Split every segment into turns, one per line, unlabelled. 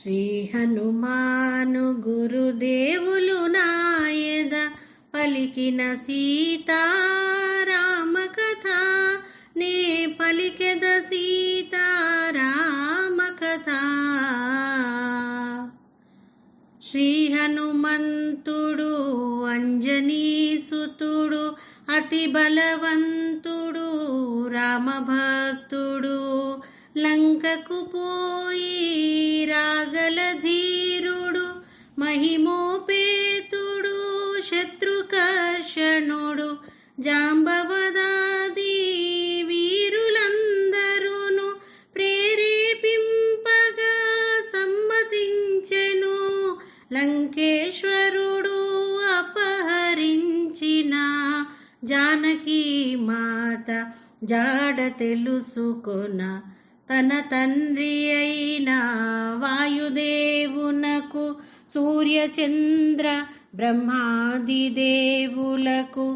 శ్రీ హనుమాను గురుదేవులు నాయద పలికిన సీతారామ కథ నే పలికెద సీతారామ కథ. శ్రీ హనుమంతుడు అంజనీసుతుడు అతి బలవంతుడు రామభక్తుడు లంకకు పోయి రాగల ధీరుడు మహిమోపేతుడు శత్రుకర్షణుడు జాంబవదాది వీరులందరూను ప్రేరేపింపగా సమ్మతించెను. లంకేశ్వరుడు అపహరించిన జానకీ మాత జాడ తెలుసుకొన తన తండ్రి అయిన వాయుదేవునకు సూర్యచంద్ర బ్రహ్మాది దేవులకు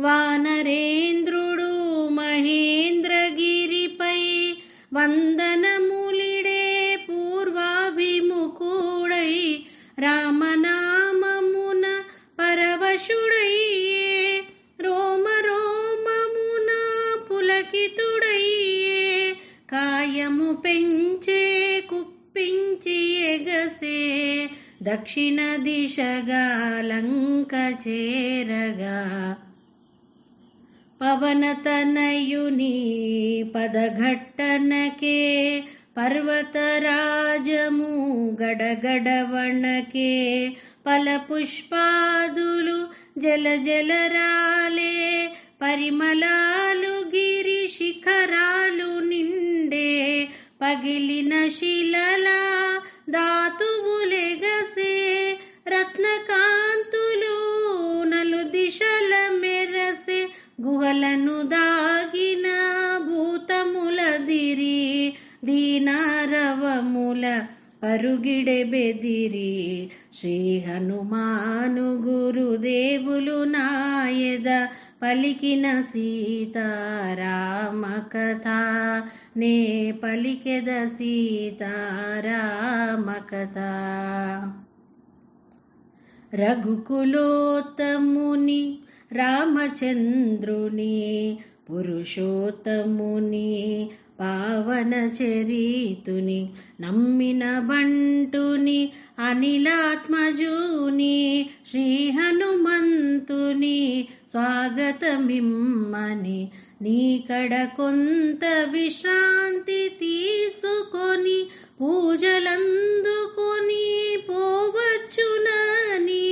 వానరేంద్రుడు మహేంద్రగిరిపై వందనములిడే పూర్వాభిముఖుడై రామనామమున పరవశుడయ్యే రోమరోమమున పులకితుడయ్యే కాయము పెంచే కుప్పించి ఎగసే దక్షిణ దిశగా లంక చేరగా పవనతనయుని పదఘట్టనకే పర్వతరాజము గడగడవణకే ఫలపుష్పాదులు జలజలరాలే పరిమళాలు గిరి శిఖరాలు నిండే పగిలిన శిలలా ధాతువులెగసే రత్నకాంతులు నలు దిశల మెరసే గుహలను దాగిన భూతములదిరి దీనారవముల పరుగిడె బెదిరి. శ్రీ హనుమాను గురుదేవులు నాయద పలికిన సీతారామ కథ నే పలికెద సీతారామ కథ. రఘుకులోత్తముని రామచంద్రుని పురుషోత్తముని పావన చరితుని నమ్మిన బంటుని అనిలాత్మజుని శ్రీ హనుమంతుని స్వాగతమిమ్మని నీకడ కొంత విశ్రాంతి తీసుకొని పూజలందుకొని పోవచ్చునని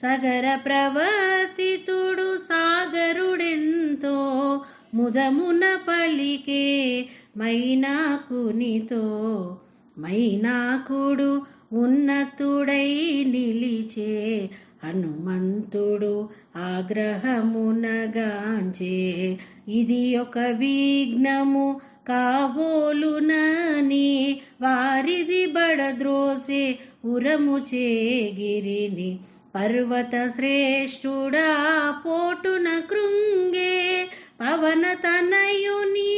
సగర ప్రవర్తితుడు సాగరుడెంతో ముదమున పలికే మైనాకునితో. మైనాకుడు ఉన్నతుడై నిలిచే హనుమంతుడు ఆగ్రహమునగాంచే ఇది ఒక విఘ్నము కాబోలునని వారిది బడద్రోసే ఉరము చేగిరిని పర్వత శ్రేష్ఠుడా పోటున కృంగే పవన తనయుని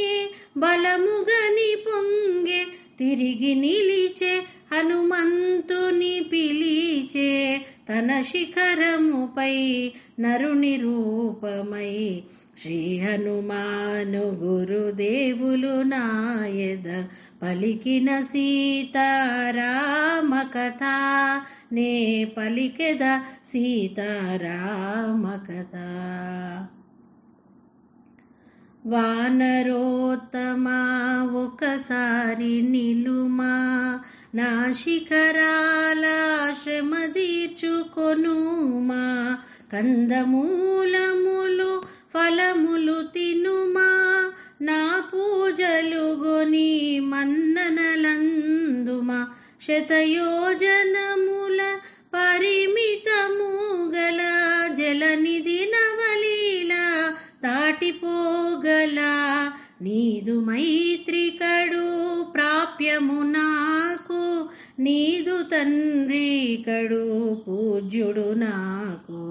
బలముగని పొంగే తిరిగి నిలిచే హనుమంతుని పిలిచే తన శిఖరముపై నరుని రూపమై. శ్రీ హనుమాను గురుదేవులు నాయద పలికిన సీతారామ కథ నే పలికెద సీతారామ కథ. వానరోత్తమా ఒకసారి నిలుమా నా శిఖరాల శ్రమ తీర్చుకొనుమా కందమూలములు ఫలములు తినుమా నా పూజలు గొని మన్ననలందుమా శతయోజనముల పరిమితము గల జలనిధి నవలీల దాటిపోగల నీదు మైత్రికడు ప్రాప్యము నాకు నీదు తండ్రి కడు పూజ్యుడు నాకు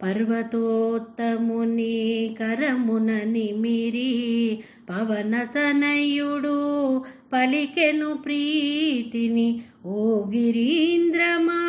పర్వతోత్తముని కరమున నిమిరి పవనతనయుడు పలికెను ప్రీతిని. ఓ గిరీంద్రమా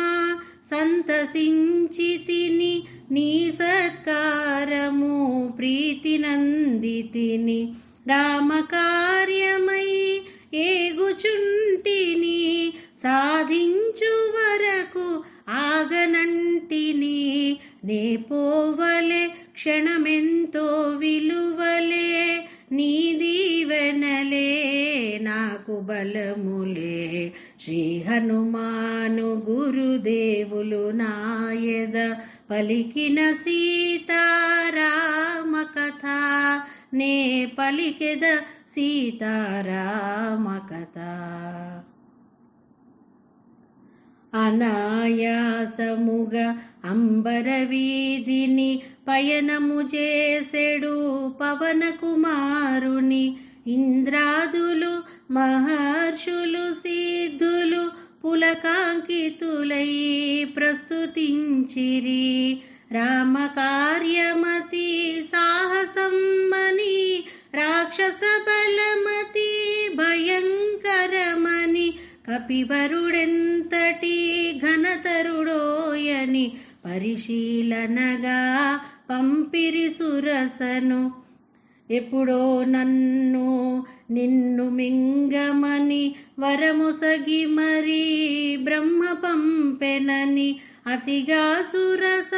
సంతసించి తిని నీ సత్కారము ప్రీతి నందితిని. రామకార్యమై ఏగుచుంటిని సాధించు వరకు ఆగనంటిని. నే పోవలే క్షణమెంతో విలువలే నీ దీవెనలే నాకు బలములే. శ్రీ హనుమాను గురుదేవులు నాయద పలికిన సీతారామ కథ నే పలికెద సీతారామ కథ. అనాయాసముగ అంబర వీధిని పయనము చేసెడు పవన కుమారుని. ఇంద్రాదులు మహర్షులు సిద్ధులు పులకాంకితులై ప్రస్తుతించిరి. రామకార్యమతి సాహసమ్మని రాక్షస బలమతి భయంకరమని. కపివరుడెంతటి ఘనతరుడోయని పరిశీలనగా పంపిరి సురసను. ఎప్పుడో నిన్ను మింగమని వరముసగి మరీ బ్రహ్మ పంపెనని. అతిగా సురస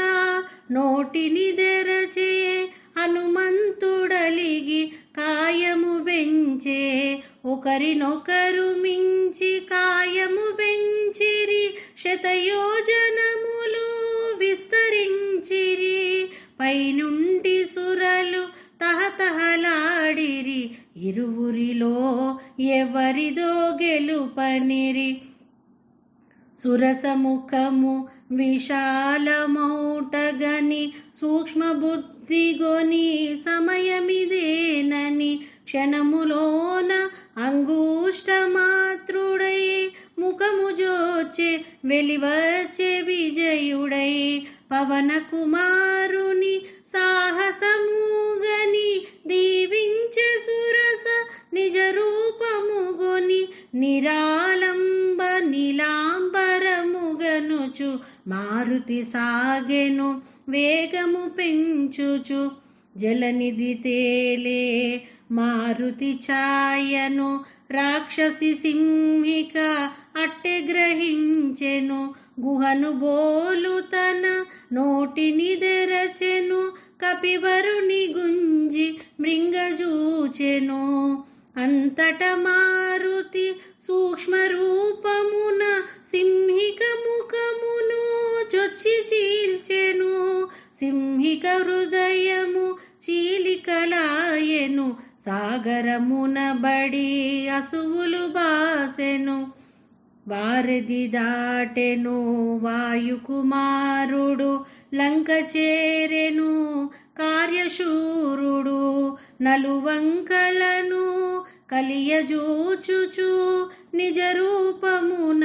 నోటిని తెరచే హనుమంతుడలిగి కాయము పెంచే. ఒకరినొకరు మించి కాయము పెంచిరి శతయోజనములు విస్తరించిరి. పైనుండి సురలు తహతహలాడిరి ఇరువురిలో ఎవరిదో గెలుపనిరి. సురసముఖము విశాలమౌటగని సూక్ష్మ బుద్ధిగొని సమయమిదేనని. క్షణములోన అంగుష్టమాత్రుడై ముఖము జోచే వెలివచ్చే విజయుడై. పవన కుమారుని సాహసముగని దీవించే సురస నిజ రూపముగొని. నిరాలంబ నీలాంబరముగనుచు మారుతి సాగెను వేగము పెంచుచు. జలనిధి తేలే మారుతి ఛాయను రాక్షసి సింహిక అట్టె గ్రహించెను. గుహను బోలు తన నోటిని తెరచెను. కపివరుని గుంజి మృంగజూచెను. అంతట మారుతి సూక్ష్మ రూపమున సింహిక ముఖమును చొచ్చి చీల్చెను. సింహిక హృదయము చీలికలాయెను. సాగరమున బడి అసువులు బాసెను. వారధి దాటెను వాయుకుమారుడు లంక చేరెను కార్యశూరుడు. నలువంకలను కలియజూచుచు నిజ రూపమున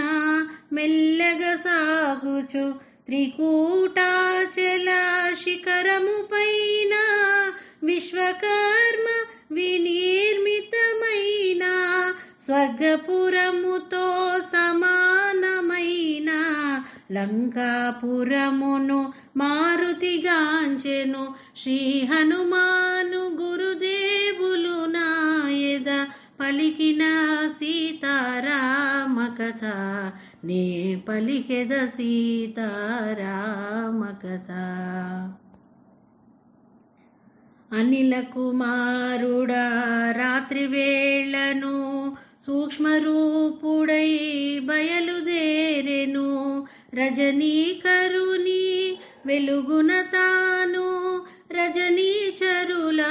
మెల్లగా సాగుచు. త్రికూటాచల శిఖరము పైన విశ్వకర్మ వినిర్మితమైన స్వర్గపురముతో సమానమైన లంకాపురమును మారుతిగాంచెను. శ్రీ హనుమాను గురుదేవులు నాయద పలికిన సీతారామ కథ నే పలికెద సీతారామ కథ. అనిల కుమారుడా రాత్రి వేళను సూక్ష్మరూపుడై బయలుదేరెను. రజనీకరుని వెలుగున తాను రజనీచరుల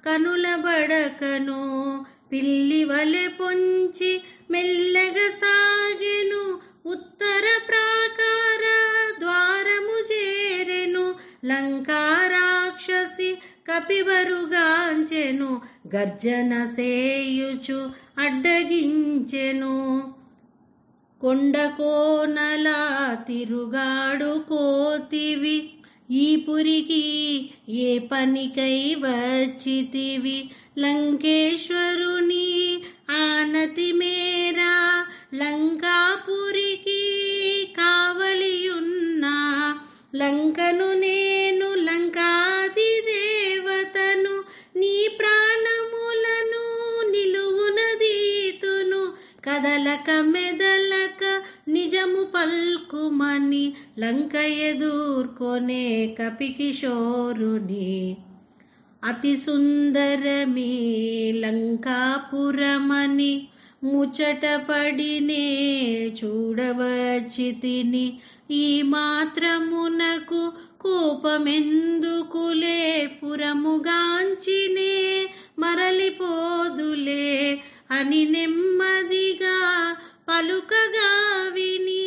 కనుల బడకను. పిల్లి వలె పొంచి మెల్లగా సాగెను. ఉత్తర ప్రాకార ద్వారము చేరెను. లంకా రాక్షసి కపివరుగాంచెను. గర్జన సేయుచు అడ్డగించెను. కొండ కోనల తిరుగాడు కోతివి ఈ పురికి ఏ పనికై వచ్చితివి లంకేశ్వరుని ఆనతి మేరా లంకాపురికి కావలియున్నా లంకను నేను లంకాది దేవతను నీ ప్రాణములను నిలువునదీతును కదలక మెదలక నిజము పల్కుమని లంక ఎదుర్కొనే కపికిశోరుని అతి సుందరమీ లంకాపురమని ముచ్చటపడినే చూడవచ్చితిని ఈ మాత్రమునకు కోపమెందుకులే పురముగాంచినే మరలిపోదులే అని నెమ్మదిగా పలుకగా విని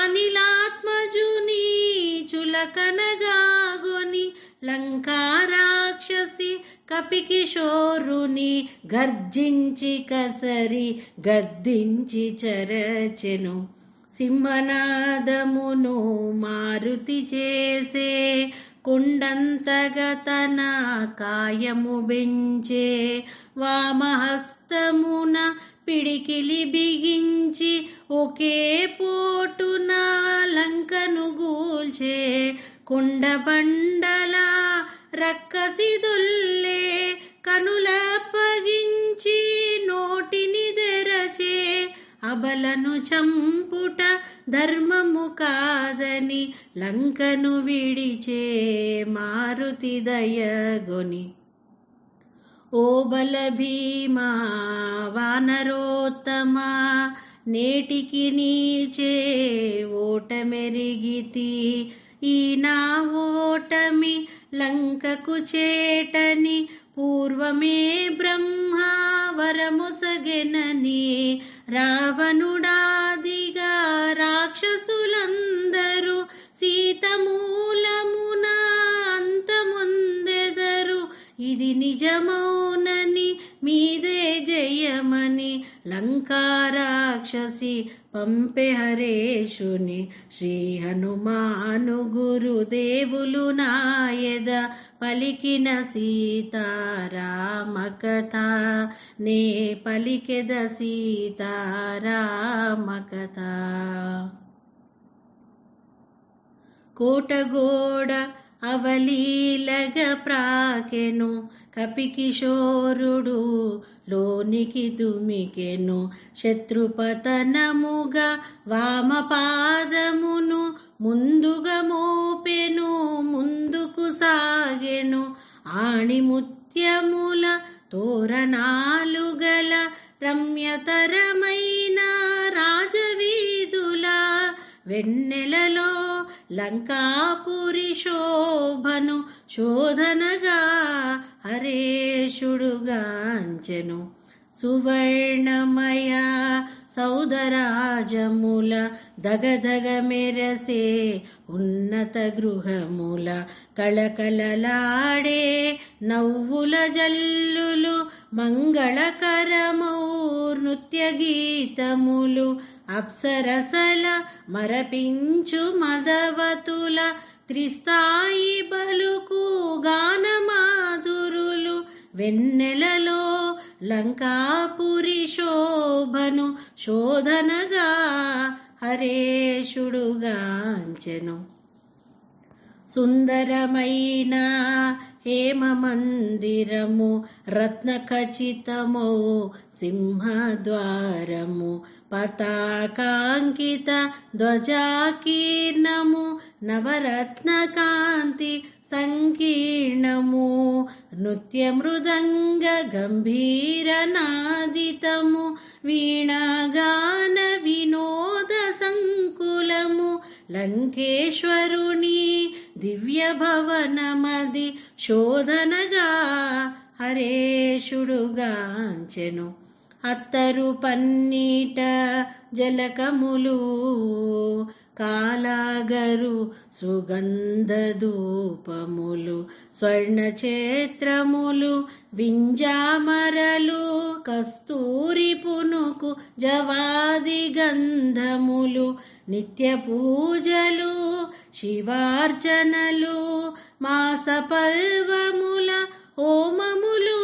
అనిలాత్మజుని చులకనగాగొని లంకారాక్షసి కపికిశోరుని గర్జించి కసరి గద్దించి చరచెను సింహనాదమును మారుతి చేసే కొండంతగా తన కాయము బెంచే వామహస్తమున పిడికిలి బిగించి ఒకే పోటున లంకను గూల్చే కొండబండల రక్కసి దొల్లే కనులప్పగించి నోటిని తెరచే అబలను చంపుట ధర్మము కాదని లంకను విడిచే మారుతి దయగొని ఓ బల భీమా వానరోత్తమా నేటికి నీచే ఓటమెరిగితి ఈ నా ఓటమి లంకకు చేటని పూర్వమే బ్రహ్మ వరముసగెనని రావణుడాదిగా రాక్షసులందరూ సీతమూలమున అంతమొందెదరు ఇది నిజమౌనని మీదే జయమని లంకారాక్షసి పంపె హరేషుని శ్రీ హనుమాను గురుదేవులు నాయద పలికిన సీతారామ కథ నే పలికెద సీతారామ కథ కోటగోడ అవలీలగ ప్రాకెను కపికిశోరుడు లోనికి దుమికెను శత్రుపతనముగా వామపాదమును ముందుగా మోపెను ముందుకు సాగెను ఆణిముత్యముల తోరణాలు గల రమ్యతరమైన రాజవీధుల వెన్నెలలో లంకాపురి శోభను శోధనగా హరేషుడుగాంచెను సువర్ణమయ సౌదరాజముల దగదగ మెరసే ఉన్నత గృహముల కళకళలాడే నవ్వుల జల్లులు మంగళకరమౌ నృత్య గీతములు అప్సరసల మరపించు మదవతుల త్రిస్థాయి బలుకు గానమాధురులు వెన్నెలలో లంకాపురి శోభను శోధనగా హరేషుడుగాంచెను సుందరమైన హేమ మందిరము రత్న ఖచితమో సింహద్వారము పతాకాంకిత ధ్వజాకీర్ణము నవరత్న కాంతి సంకీర్ణము నృత్య మృదంగ గంభీర నాదితము వీణాగాన వినోద సంకులము లంకేశ్వరుని దివ్య భవనమది శోధనగా హరేషుడుగాంచెను అత్తరు పన్నీట జలకములు కాలాగరు సుగంధ ధూపములు స్వర్ణ క్షేత్రములు వింజామరలు కస్తూరి పునుకు జవాది గంధములు నిత్య పూజలు శివార్చనలు మాస పల్వముల హోమములు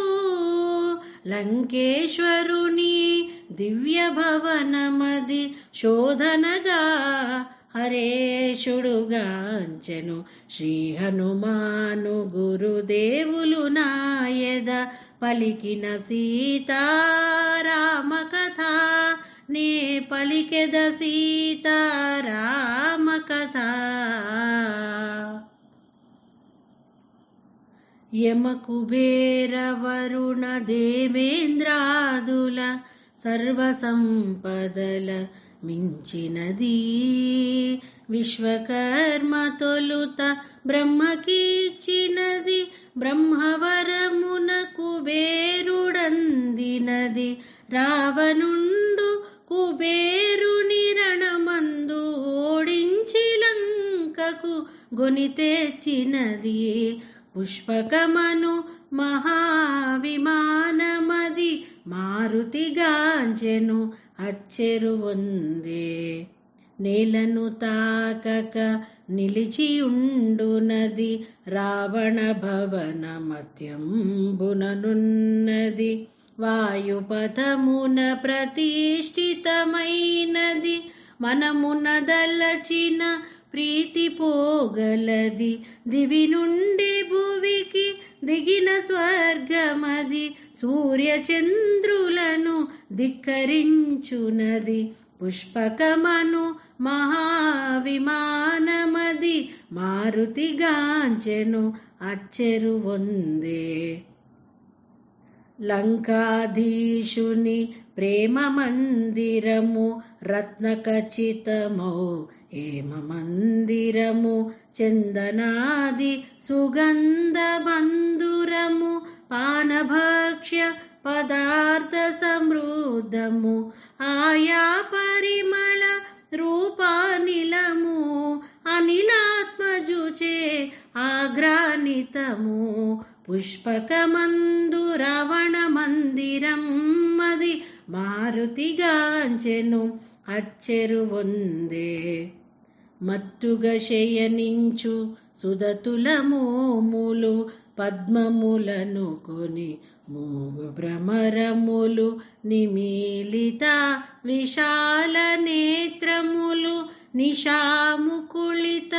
లంకేశ్వరుని దివ్య భవనమది శోధనగా హరేషుడుగాంచెను శ్రీ హనుమాను గురుదేవులు నాయద పలికిన సీతారామ కథ నే పలికెద సీతారామ కథ. యమ కుబేర వరుణ దేవేంద్రాదుల సర్వసంపదల మించినది విశ్వకర్మ తొలుత బ్రహ్మకీచ్చినది బ్రహ్మవరమున కుబేరుడందినది రావణుండు కుబేరుని రణమందు ఓడించి లంకకు గొని తెచ్చినది పుష్పకమను మహావిమానమది మారుతిగాంచెను అచ్చెరువొందే నేలను తాకక నిలిచియుండునది రావణ భవన మధ్యంబుననున్నది వాయుపథమున ప్రతిష్ఠితమైనది మనమున దలచిన ప్రీతి పోగలది దివి నుండి భువికి దిగిన స్వర్గమది సూర్యచంద్రులను ధిక్కరించునది పుష్పకమను మహావిమానమది మారుతిగాంచెను అచ్చెరువొందే లంకాధీశుని ప్రేమ మందిరము రత్నఖచితమౌ హేమ మందిరము చందనాది సుగంధ బంధురము పానభక్ష్య పదార్థ సమృద్ధము ఆయా పరిమళ రూపానిలము అనిలాత్మజుచే ఆగ్రానితము పుష్పకమందు రావణ మందిరం మది మారుతిగాంచెను అచ్చెరువొందే మత్తుగా శయనించు సుదతుల మోములు పద్మములను కొని మూగు భ్రమరములు నిమీలిత విశాల నేత్రములు నిశాముకుళిత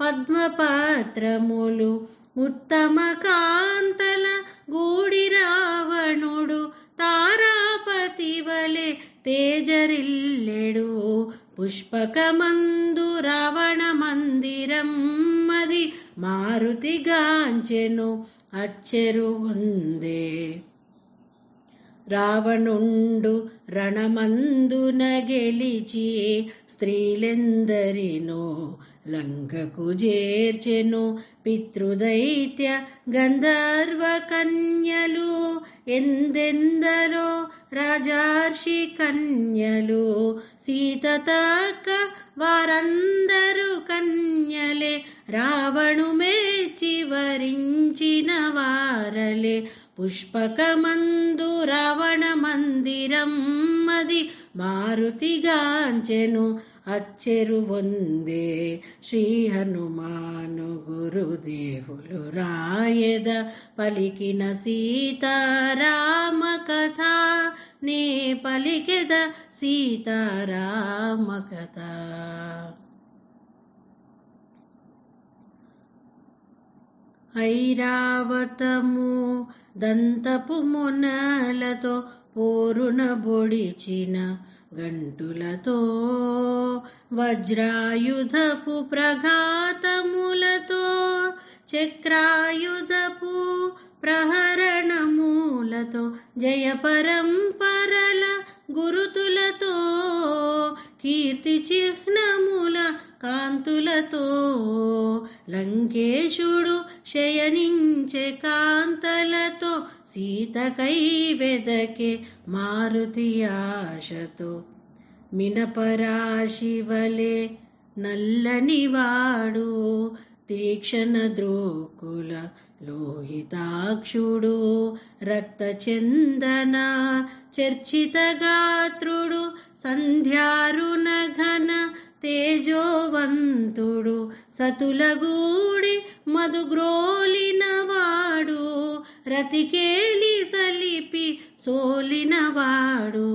పద్మపత్రములు ఉత్తమ కాంతల గూడి రావణుడు తారాపతి వలె తేజరిల్లెడు పుష్పకమందు రావణ మందిరం మది మారుతిగాంచెను అచ్చెరువొందే రావణుండు రణమందున గెలిచి స్త్రీలెందరినో లంకకు చేర్చెను పితృదైత్య గంధర్వ కన్యలు ఎందెందరో రాజర్షి కన్యలు సీత తక్క వారందరూ కన్యలే రావణు మెచ్చి వరించిన వారలే పుష్పకమందు రావణ మందిరం మది మారుతిగాంచెను అచ్చెరువొందే శ్రీ హనుమాను గురుదేవులు రాయద పలికిన సీతారామ కథ నే పలికెద సీతారామ కథ. ఐరావతము దంతపు మొనలతో పోరున బొడిచిన గంటులతో వజ్రాయుధపు ప్రఘాతములతో చక్రాయుధపు ప్రహరణములతో జయ పరంపరల గురుతులతో కీర్తి చిహ్నముల కాంతులతో లంకేశుడు శయనించే కాంతలతో సీతకై వెదకే మారుతి ఆశతో మినపరాశి వలె నల్లనివాడు తీక్షణ ద్రోకుల లోహితాక్షుడు రక్తచందన చర్చిత గాత్రుడు సంధ్యారుణ ఘన తేజోవంతుడు సతులగూడి మధుగ్రోలినవాడు రతికేలి సలిపి సోలినవాడు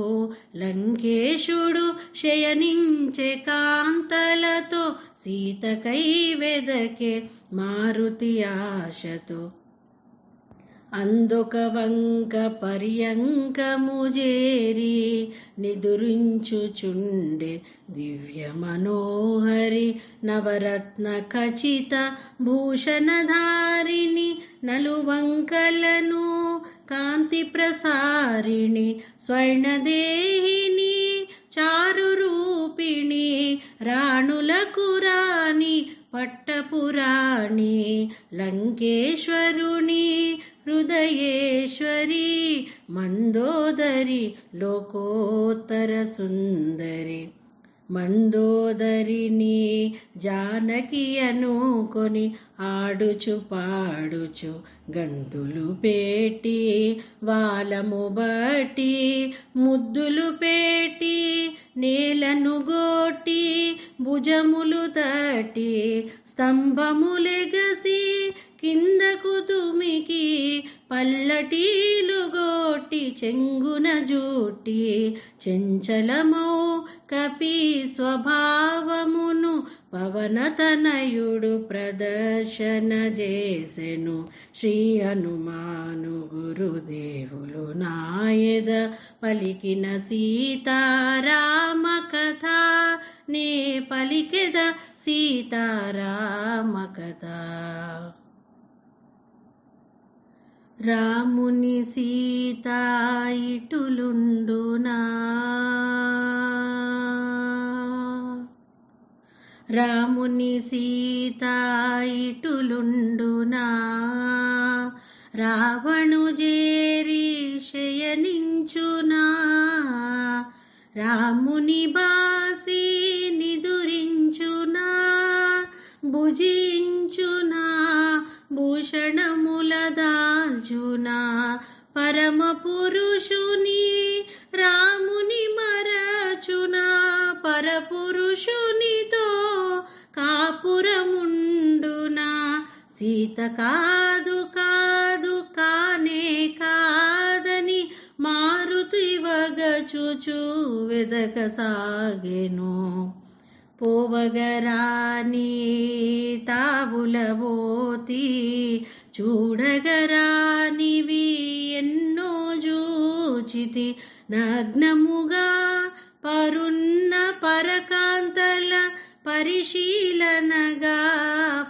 లంకేశుడు శయనించే కాంతలతో సీతకై వెదకే మారుతి ఆశతో అందొక వంక పర్యంకము జేరి నిదురించుచుండే దివ్య మనోహరి నవరత్న ఖచిత భూషణధారిణి నలువంకలను కాంతి ప్రసారిణి స్వర్ణదేహిని చారు రూపిణి రాణులకు రాణి పట్టపురాణి లంకేశ్వరుని హృదయేశ్వరి మందోదరి లోకోత్తర సుందరి మందోదరిని జానకి అనుకొని ఆడుచు పాడుచు గంతులు పెట్టి వాలము బట్టి ముద్దులు పెట్టి నేలను గోటి భుజములు తట్టి స్తంభములెగసి కిందకు తుమికి పల్లటీలు గోటి చెంగున జూటి చెంచలమౌ కపి స్వభావమును పవనతనయుడు ప్రదర్శన చేసెను శ్రీ హనుమాను గురుదేవులు నాయద పలికిన సీతారామ కథ నే పలికెద సీతారామ కథ రాముని సీత ఇటులుండునా రాముని సీత ఇటులుండునా రావణు జేరి శయనించునా రాముని బాసి నిదురించునా భుజించునా భూషణముల దాల్చునా పరమ పురుషుని రాముని మరచునా పరపురుషునితో కాపురముండునా సీత కాదు కాదు కానే కాదని మారుతి వగచుచు వెదక సాగెను పోవగరాని తావులబోతి చూడగరానివి ఎన్నో జూచితి నగ్నముగా పరున్న పరకాంతల పరిశీలనగా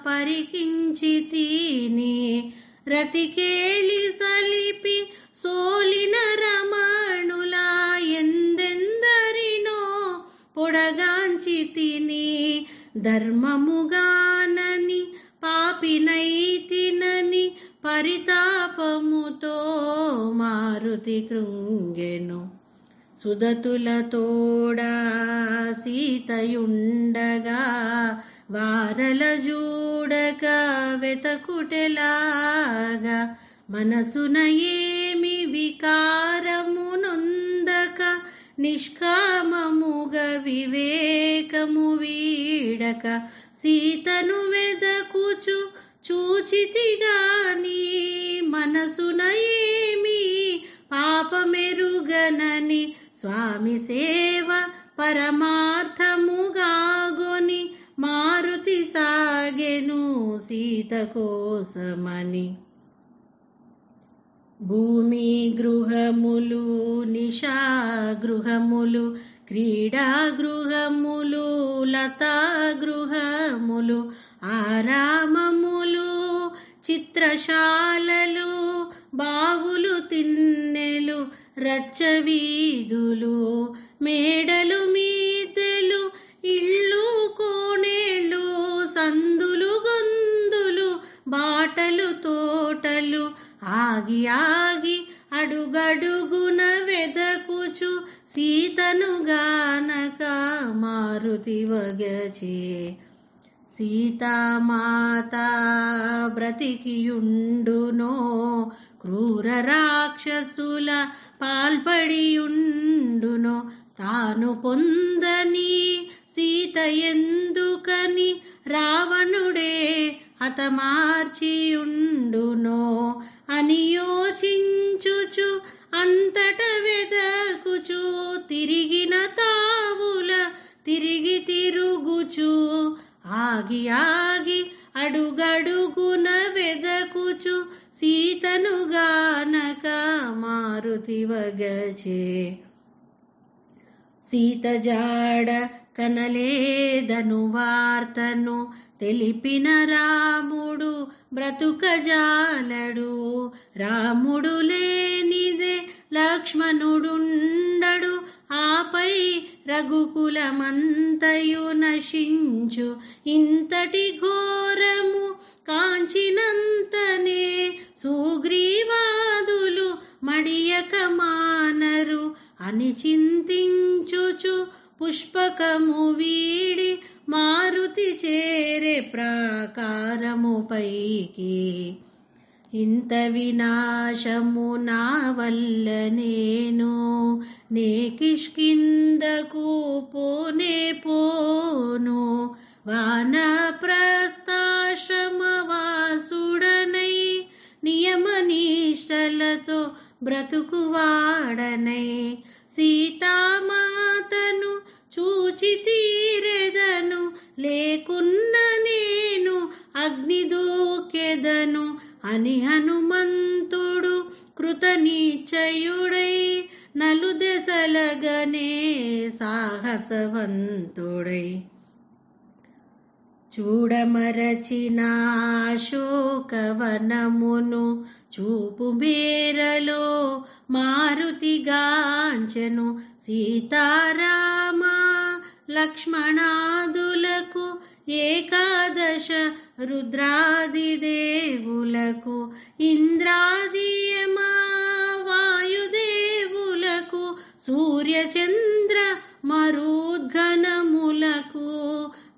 పరికించి తిని రతికేళి సలిపి సోలిన రమణుల ఎందెందరినో పొడగాంచి తిని ధర్మముగానని పాపినైతినని పరితాపముతో మారుతి కృంగెను సుదతుల తోడా సీతయుండగా వారల జూడక వెతకుటెలాగా మనసున ఏమి వికారము నొందక నిష్కామముగ వివేకము వీడక సీతను వెదకుచు చూచితిగాని మనసున ఏమి పాపమెరుగనని స్వామి సేవ పరమార్థముగాగొని మారుతి సాగెను సీత కోసమని భూమి గృహములు నిశా గృహములు క్రీడా గృహములు లతా గృహములు ఆరామములు చిత్రశాలలు బావులు తిన్నెలు రచ్చవీధులు మేడలు మీదెలు ఇళ్ళు కోణేళ్ళు సందులు గొందులు బాటలు తోటలు ఆగి ఆగి అడుగడుగున వెదకుచు సీతను గానక మారుతి వగచే సీతామాత బ్రతికియుండునో క్రూర రాక్షసుల పాల్పడియుండునో తాను పొందని సీత ఎందుకని రావణుడే హతమార్చియుండునో అని యోచించుచు అంతట వెదకుచు తిరిగిన తావుల తిరిగి తిరుగుచు ఆగి ఆగి అడుగడుగున వెదకుచు సీతను గానక మారుతి వగచే సీత జాడ కనలేదను వార్తను తెలిపిన రాముడు బ్రతుకజాలడు రాముడు లేనిదే లక్ష్మణుడుండడు ఆపై రఘుకులమంతయు నశించు ఇంతటి ఘోరము కాంచినంతనే సుగ్రీవాదులు మడియక మానరు అని చింతించుచు పుష్పకము వీడి మారుతి చేరే ప్రాకారము పైకి ఇంత వినాశము నా వల్ల నే కిష్కిందకు పోనే పోను వానప్రస్థాశ్రమవాసుడనై నియమనిష్టలతో బ్రతుకువాడనై సీతామాతను చూచి తీరెదను లేకున్న నేను అగ్ని దూకెదను అని హనుమంతుడు కృతనిశ్చయుడై నలుదెసలగనే సాహసవంతుడై చూడమరచిన అశోకవనమును చూపు మేరలో మారుతిగాంచెను సీతారామ లక్ష్మణాదులకు ఏకాదశ రుద్రాది దేవులకు ఇంద్రాదియమా వాయుదేవులకు సూర్యచంద్ర మరుద్గణములకు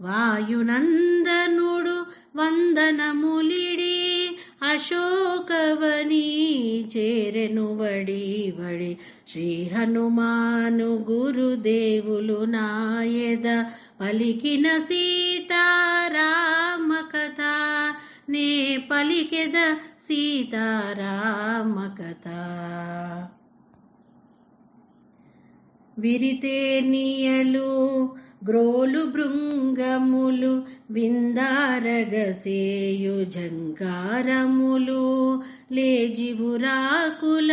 వాయునందనుడు వందనములిడి అశోకవని చేరెను వడి వడి శ్రీ హనుమాను గురుదేవులు నాయద పలికిన సీతారామ కథ నే పలికెద సీతారామ కథ విరితేనియలు గ్రోలు భృంగములు విందారగసేయు జంకారములు లేజివురాకుల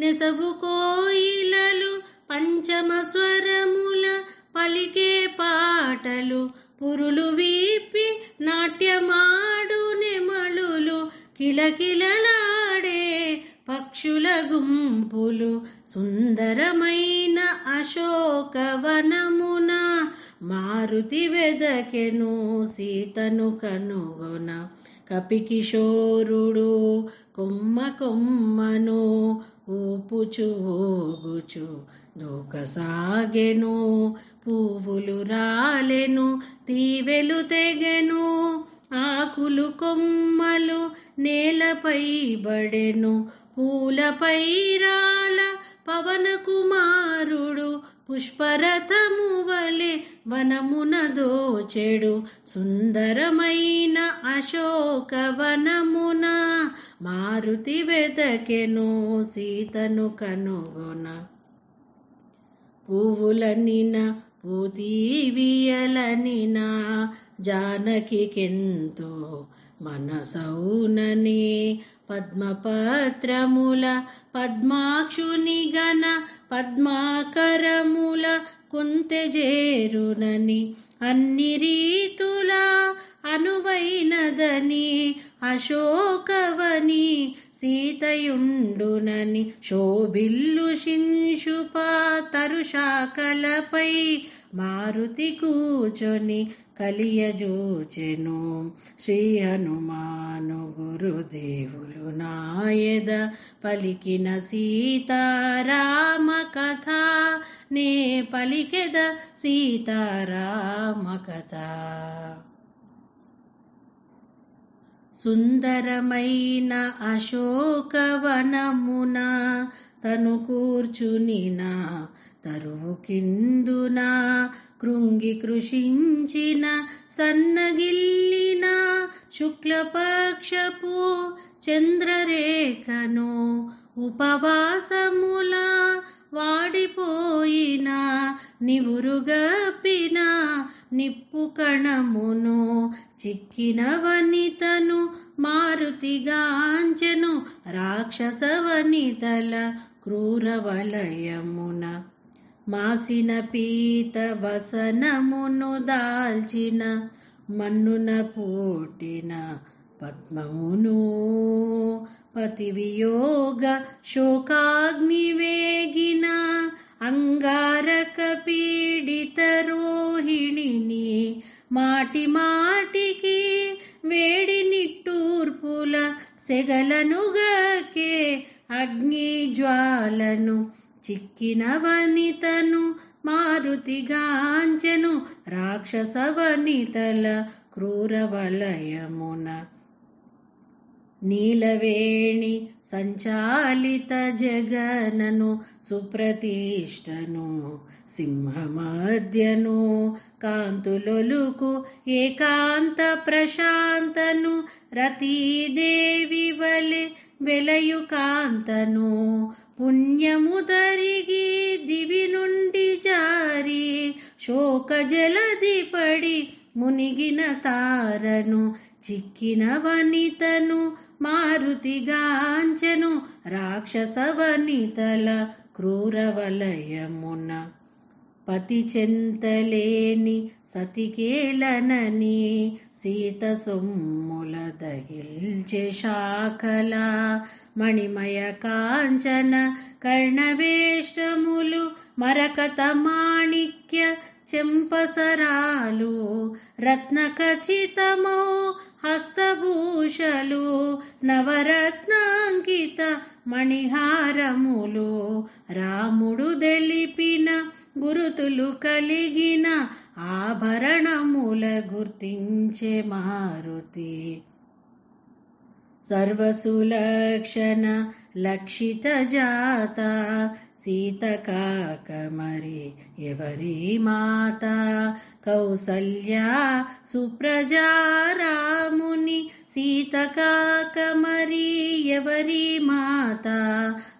నెసవు కోయిలలు పంచమ స్వరముల పలికే పాటలు పురులు వీపి నాట్యమాడు నెమళులు కిలకిలలాడే పక్షుల గుంపులు సుందరమైన అశోకవనమున మారుతి వెదకెను సీతను కనుగొన కపికిశోరుడు కొమ్మ కొమ్మను ఊపుచు ఊగుచు దూకసాగెను పువ్వులు రాలెను తీవెలు తెగెను ఆకులు కొమ్మలు నేలపై బడెను పూలపై రాల పవన కుమారుడు పుష్పరథము వలె వనమున దోచెడు సుందరమైన అశోకవనమున మారుతి వెదకెను సీతను కనుగొన పువ్వులనిన పూతీవియలనిన జానకికెంతో మనసౌనని పద్మపత్రముల పద్మాక్షుని గణ పద్మాకరముల కొంతెజేరునని అన్ని రీతుల అనువైనదని అశోకవని సీతయుండునని శోభిల్లు శింశుప తరుశాకలపై మారుతి కూచొని కలియజూచెను శ్రీ హనుమాను గురుదేవులు నాయద పలికిన సీతారామ కథ నే పలికెద సీతారామ కథ సుందరమైన అశోకవనమున తను కూర్చునిన తరువు కిందున కృంగి కృషించిన సన్నగిల్లిన శుక్లపక్షపు చంద్రరేఖను ఉపవాసముల వాడిపోయిన నివురుగప్పిన నిప్పు కణమును చిక్కిన వనితను మారుతిగాంచెను రాక్షస వనితల క్రూర వలయమున మాసిన పీత వసనమును దాల్చిన మన్నున పూటిన పద్మమును పతివియోగ శోకాగ్ని వేగిన అంగారక పీడిత రోహిణిని మాటి మాటికి వేడి నిట్టూర్పుల సెగలను గ్రకే అగ్ని జ్వాలను చిక్కిన వనితను మారుతిగాంచెను రాక్షస వనితల క్రూర వలయమున నీలవేణి సంచాలిత జగనను సుప్రతిష్టను సింహమధ్యను కాంతులొలుకు ఏకాంత ప్రశాంతను రతీదేవి వలె వెలయు కాంతను పుణ్యము దరిగి దివి నుండి జారి శోక జలధి పడి మునిగిన తారను చిక్కిన వనితను మారుతిగాంచెను రాక్షస వనితల క్రూర వలయమున పతి చెంతలేని సతికేలనని సీత సొమ్ముల దగిల్చె శాఖల మణిమయ కాంచన కర్ణవేష్టములు మరకత మాణిక్య చెంపసరాలు రత్నఖచితమౌ హస్తభూషలు నవరత్నాంకిత మణిహారములు రాముడు దెలిపిన గురుతులు కలిగిన ఆభరణముల గుర్తించే మారుతి సర్వసులక్షణ లక్షిత జాత సీత కాక మరి ఎవరి మాత కౌసల్యా సుప్రజారాముని సీత కాక మరి ఎవరి మాత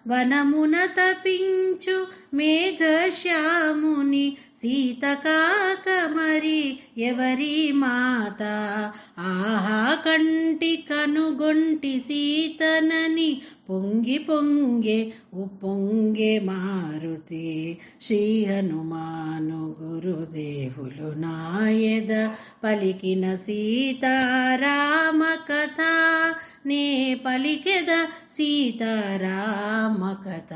వనమున తపించు మేఘశ్యాముని సీత కాక మరి ఎవరి మాత ఆహా కంటి కనుగొంటి సీతనని పొంగి పొంగే ఉప్పొంగే మారుతి శ్రీ హనుమాను గురుదేవులు నాయద పలికిన సీతారామ కథ నే పలికెద సీతారామ కథ.